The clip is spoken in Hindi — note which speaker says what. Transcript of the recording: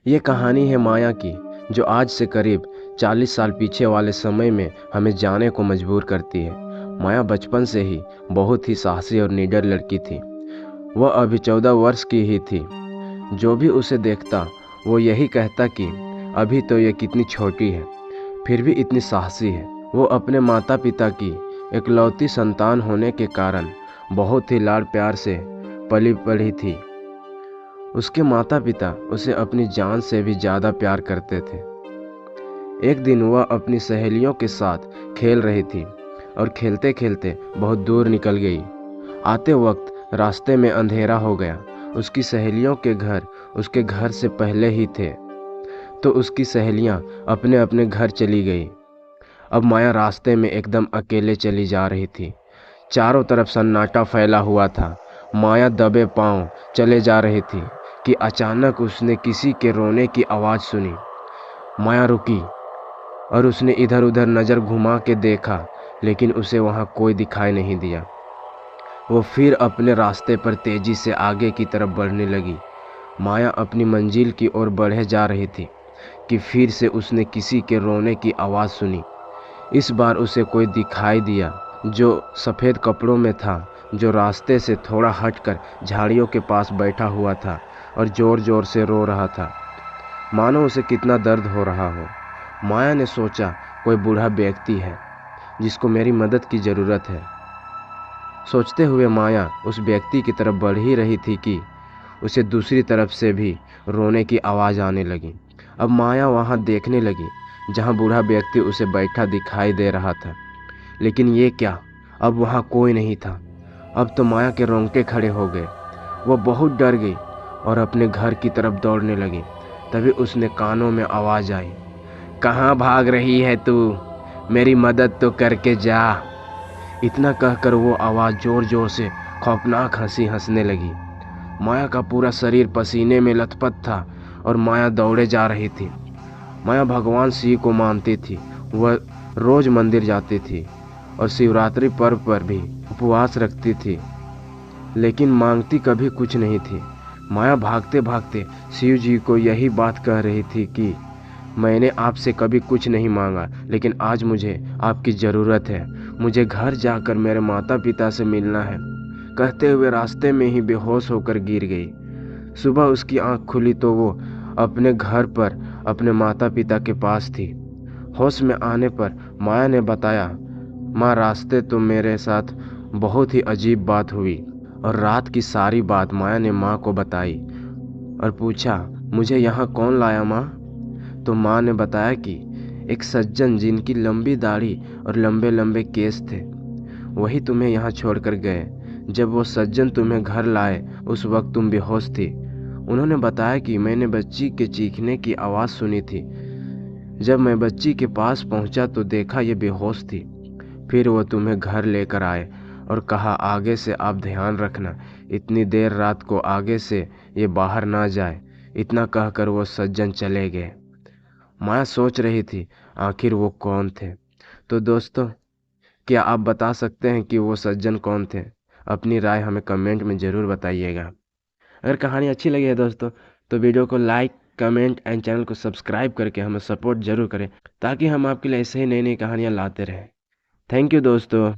Speaker 1: ये कहानी है माया की, जो आज से करीब 40 साल पीछे वाले समय में हमें जाने को मजबूर करती है। माया बचपन से ही बहुत ही साहसी और निडर लड़की थी। वह अभी 14 वर्ष की ही थी। जो भी उसे देखता वो यही कहता कि अभी तो ये कितनी छोटी है, फिर भी इतनी साहसी है। वो अपने माता पिता की इकलौती संतान होने के कारण बहुत ही लाड प्यार से पली बढ़ी थी। उसके माता पिता उसे अपनी जान से भी ज़्यादा प्यार करते थे। एक दिन वह अपनी सहेलियों के साथ खेल रही थी और खेलते खेलते बहुत दूर निकल गई। आते वक्त रास्ते में अंधेरा हो गया। उसकी सहेलियों के घर उसके घर से पहले ही थे, तो उसकी सहेलियां अपने अपने घर चली गई। अब माया रास्ते में एकदम अकेले चली जा रही थी। चारों तरफ सन्नाटा फैला हुआ था। माया दबे पांव चले जा रही थी कि अचानक उसने किसी के रोने की आवाज़ सुनी। माया रुकी और उसने इधर उधर नज़र घुमा के देखा, लेकिन उसे वहाँ कोई दिखाई नहीं दिया। वो फिर अपने रास्ते पर तेज़ी से आगे की तरफ बढ़ने लगी। माया अपनी मंजिल की ओर बढ़े जा रही थी कि फिर से उसने किसी के रोने की आवाज़ सुनी। इस बार उसे कोई दिखाई दिया, जो सफ़ेद कपड़ों में था, जो रास्ते से थोड़ा हटकर झाड़ियों के पास बैठा हुआ था और ज़ोर ज़ोर से रो रहा था, मानो उसे कितना दर्द हो रहा हो। माया ने सोचा, कोई बूढ़ा व्यक्ति है जिसको मेरी मदद की ज़रूरत है। सोचते हुए माया उस व्यक्ति की तरफ बढ़ ही रही थी कि उसे दूसरी तरफ से भी रोने की आवाज़ आने लगी। अब माया वहाँ देखने लगी जहाँ बूढ़ा व्यक्ति उसे बैठा दिखाई दे रहा था, लेकिन ये क्या, अब वहाँ कोई नहीं था। अब तो माया के रोंगटे खड़े हो गए। वो बहुत डर गई और अपने घर की तरफ दौड़ने लगी। तभी उसने कानों में आवाज़ आई, कहाँ भाग रही है तू? मेरी मदद तो करके जा। इतना कहकर वो आवाज़ ज़ोर ज़ोर से खौफनाक हंसी हंसने लगी। माया का पूरा शरीर पसीने में लथपथ था और माया दौड़े जा रही थी। माया भगवान शिव को मानती थी। वह रोज़ मंदिर जाती थी और शिवरात्रि पर्व पर भी उपवास रखती थी, लेकिन मांगती कभी कुछ नहीं थी। माया भागते भागते शिव जी को यही बात कह रही थी कि मैंने आपसे कभी कुछ नहीं मांगा, लेकिन आज मुझे आपकी ज़रूरत है। मुझे घर जाकर मेरे माता पिता से मिलना है। कहते हुए रास्ते में ही बेहोश होकर गिर गई। सुबह उसकी आंख खुली तो वो अपने घर पर अपने माता पिता के पास थी। होश में आने पर माया ने बताया, माँ, रास्ते तो मेरे साथ बहुत ही अजीब बात हुई। और रात की सारी बात माया ने माँ को बताई और पूछा, मुझे यहाँ कौन लाया माँ? तो माँ ने बताया कि एक सज्जन जिनकी लंबी दाढ़ी और लंबे लंबे केस थे, वही तुम्हें यहाँ छोड़कर गए। जब वो सज्जन तुम्हें घर लाए उस वक्त तुम बेहोश थी। उन्होंने बताया कि मैंने बच्ची के चीखने की आवाज़ सुनी थी। जब मैं बच्ची के पास पहुंचा तो देखा ये बेहोश थी। फिर वो तुम्हें घर लेकर आए और कहा, आगे से आप ध्यान रखना, इतनी देर रात को आगे से ये बाहर ना जाए। इतना कहकर वो सज्जन चले गए। माया सोच रही थी आखिर वो कौन थे। तो दोस्तों, क्या आप बता सकते हैं कि वो सज्जन कौन थे? अपनी राय हमें कमेंट में ज़रूर बताइएगा। अगर कहानी अच्छी लगी है दोस्तों, तो वीडियो को लाइक, कमेंट एंड चैनल को सब्सक्राइब करके हमें सपोर्ट ज़रूर करें, ताकि हम आपके लिए ऐसे ही नई नई कहानियाँ लाते रहें। थैंक यू दोस्तों।